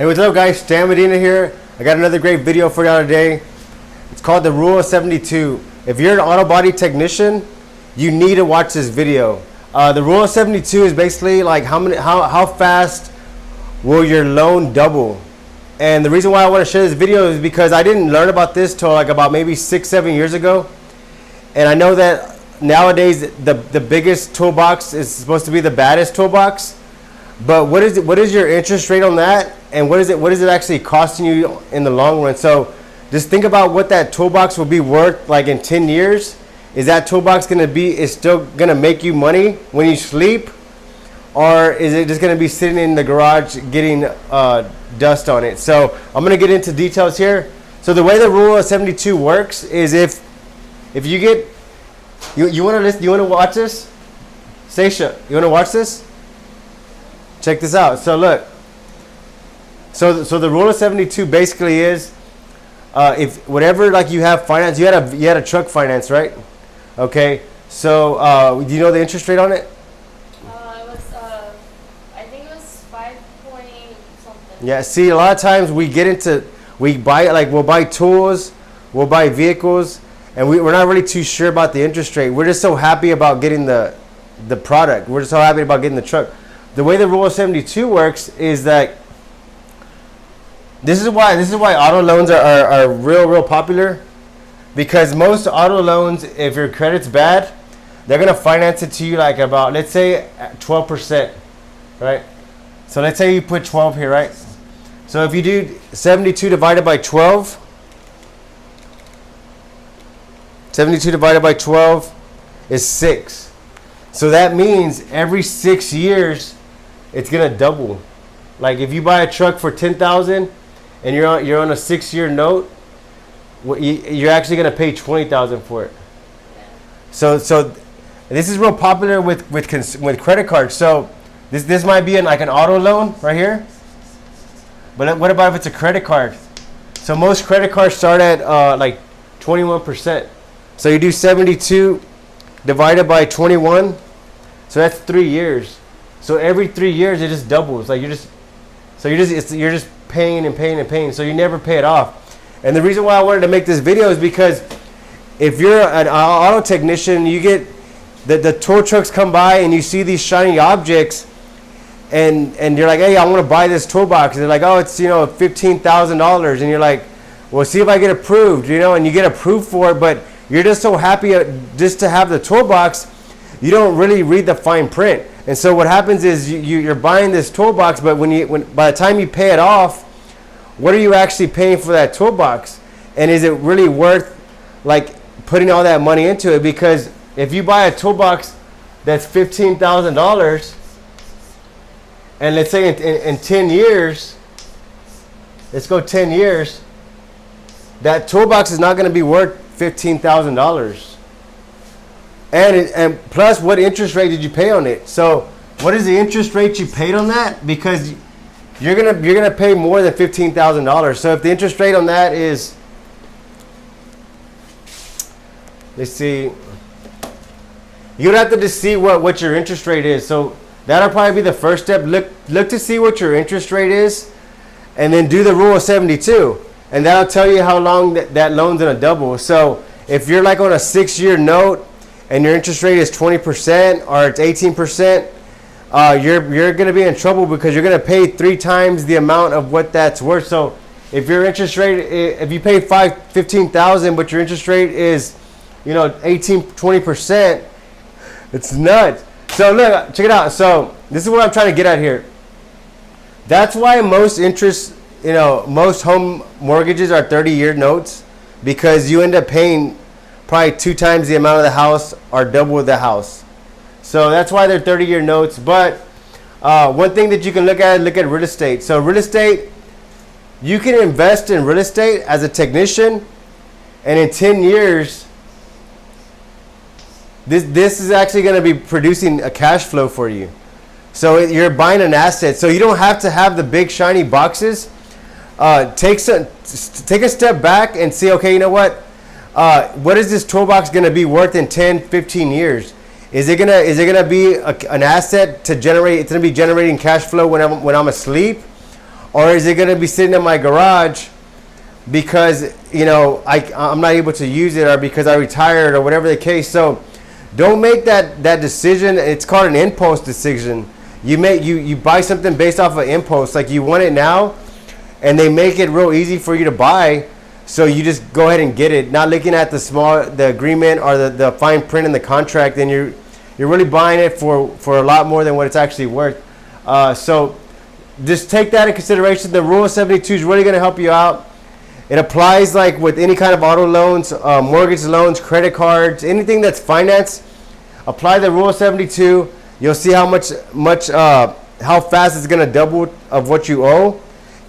Hey, what's up guys? Stan Medina here. I got another great video for y'all today. It's called the Rule of 72. If you're an auto body technician, you need to watch this video. The Rule of 72 is basically like how fast will your loan double. And the reason why I want to share this video is because I didn't learn about this till like about maybe 6-7 years ago. And I know that nowadays the biggest toolbox is supposed to be the baddest toolbox. But what is your interest rate on that, and what is it actually costing you in the long run? So just think about what that toolbox will be worth like in 10 years. Is that toolbox still gonna make you money when you sleep, or is it just gonna be sitting in the garage getting dust on it? So I'm gonna get into details here. So the way the Rule of 72 works is if you get you wanna watch this, Stacia, you wanna watch this? Check this out. So look. So the Rule of 72 basically is if whatever, like, you have finance, you had a truck finance, right? Okay. So do you know the interest rate on it? It was I think it was 5 point something. Yeah. See, a lot of times we'll buy tools, we'll buy vehicles, and we're not really too sure about the interest rate. We're just so happy about getting the product. We're just so happy about getting the truck. The way the Rule of 72 works is that this is why auto loans are real popular, because most auto loans, if your credit's bad, they're gonna finance it to you like about, let's say, 12%, right? So let's say you put 12 here, right? So if you do 72 divided by 12, 72 divided by 12 is 6. So that means every 6 years it's gonna double. Like if you buy a truck for $10,000 and you're on a 6-year note, you're actually gonna pay $20,000 for it. So this is real popular with credit cards. So this might be like an auto loan right here. But what about if it's a credit card? So most credit cards start at like 21%. So you do 72 divided by 21. So that's 3 years. So every 3 years it just doubles. Like you're just paying and paying and paying. So you never pay it off. And the reason why I wanted to make this video is because if you're an auto technician, you get the tow trucks come by and you see these shiny objects, and you're like, hey, I want to buy this toolbox. And they're like, oh, it's $15,000, and you're like, well, see if I get approved, and you get approved for it, but you're just so happy just to have the toolbox, you don't really read the fine print. And so what happens is you're buying this toolbox, but by the time you pay it off, what are you actually paying for that toolbox? And is it really worth like putting all that money into it? Because if you buy a toolbox that's $15,000, and let's say in 10 years, let's go 10 years, that toolbox is not going to be worth $15,000. And plus, what interest rate did you pay on it? So what is the interest rate you paid on that? Because you're gonna pay more than $15,000. So if the interest rate on that is, let's see, you'd have to just see what your interest rate is. So that'll probably be the first step. Look to see what your interest rate is, and then do the Rule of 72, and that'll tell you how long that loan's gonna double. So if you're like on a 6-year note, and your interest rate is 20% or it's 18%, you're going to be in trouble, because you're going to pay 3 times the amount of what that's worth. So if your interest rate, if you pay $15,000, but your interest rate is, 20%, it's nuts. So look, check it out. So this is what I'm trying to get at here. That's why most most home mortgages are 30-year notes, because you end up paying probably 2 times the amount of the house or double the house. So that's why they're 30-year notes. But one thing that you can look at real estate. So real estate, you can invest in real estate as a technician, and in 10 years, this is actually going to be producing a cash flow for you. So you're buying an asset. So you don't have to have the big shiny boxes. Take a step back and see, okay, you know what? What is this toolbox going to be worth in 10, 15 years? Is it gonna be an asset to generate? It's gonna be generating cash flow when I'm asleep, or is it going to be sitting in my garage because, you know, I'm not able to use it, or because I retired, or whatever the case. So don't make that decision. It's called an impulse decision. You buy something based off of impulse, like you want it now, and they make it real easy for you to buy. So you just go ahead and get it, not looking at the agreement or the fine print in the contract, and you're really buying it for a lot more than what it's actually worth. So just take that in consideration. The Rule of 72 is really going to help you out. It applies like with any kind of auto loans, mortgage loans, credit cards, anything that's financed. Apply the Rule of 72. You'll see how how fast it's going to double of what you owe.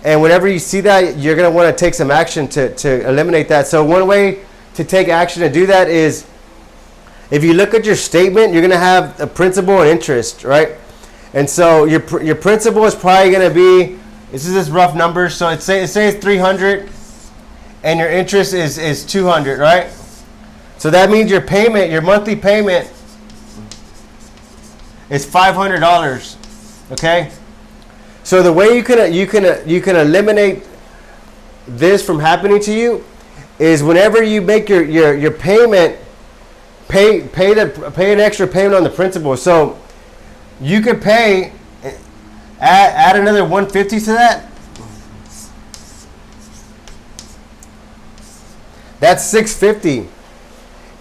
And whenever you see that, you're going to want to take some action to eliminate that. So one way to take action to do that is, if you look at your statement, you're going to have a principal and interest, right? And so your principal is probably going to be, this is just rough numbers. So it says 300, and your interest is 200, right? So that means your monthly payment is $500. Okay. So the way you can eliminate this from happening to you is, whenever you make your payment, pay an extra payment on the principal. So you could add another 150 to that. That's 650,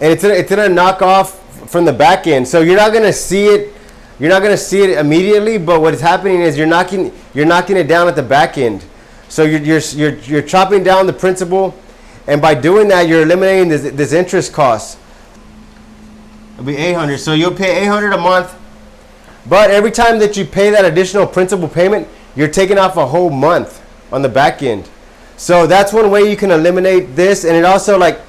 and it's gonna knock off from the back end. So you're not gonna see it. You're not gonna see it immediately, but what is happening is you're knocking it down at the back end. So you're chopping down the principal, and by doing that, you're eliminating this interest cost. It'll be $800. So you'll pay $800 a month, but every time that you pay that additional principal payment, you're taking off a whole month on the back end. So that's one way you can eliminate this. And it also, like,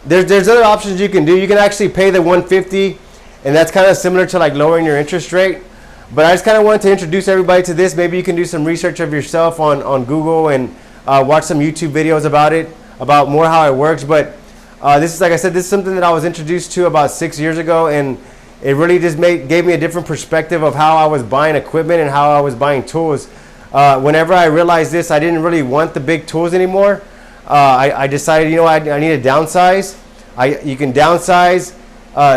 there's other options you can do. You can actually pay the 150, and that's kind of similar to like lowering your interest rate. But I just kind of wanted to introduce everybody to this. Maybe you can do some research of yourself on Google, and watch some YouTube videos about more how it works. But this is, like I said, this is something that I was introduced to about 6 years ago, and it really just gave me a different perspective of how I was buying equipment and how I was buying tools. Whenever I realized this, I didn't really want the big tools anymore. I decided, you know, I need to downsize. You can downsize.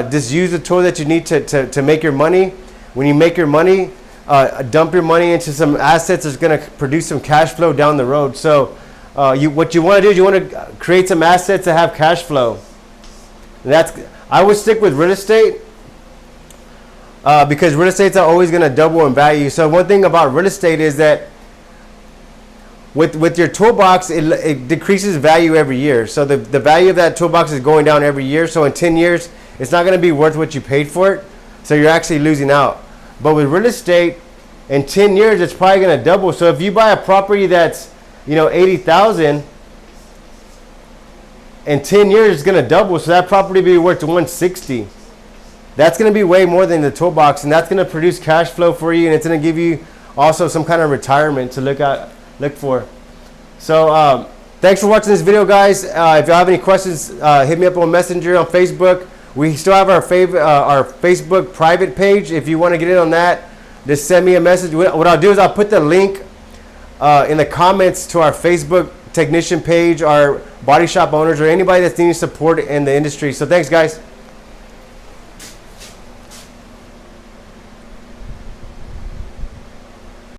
Just use the tool that you need to make your money. When you make your money, dump your money into some assets that's going to produce some cash flow down the road. So what you want to do is you want to create some assets that have cash flow. And I would stick with real estate, because real estate's always going to double in value. So one thing about real estate is that with your toolbox, it decreases value every year. So the value of that toolbox is going down every year. So in 10 years, it's not going to be worth what you paid for it. So you're actually losing out. But with real estate, in 10 years, it's probably going to double. So if you buy a property that's, you know, 80,000, in 10 years, it's going to double. So that property will be worth 160. That's going to be way more than the toolbox, and that's going to produce cash flow for you, and it's going to give you also some kind of retirement to look for. So thanks for watching this video, guys. If you have any questions, hit me up on Messenger, on Facebook. We still have our Facebook private page. If you want to get in on that, just send me a message. What I'll do is I'll put the link in the comments to our Facebook technician page, our body shop owners, or anybody that's needing support in the industry. So thanks, guys.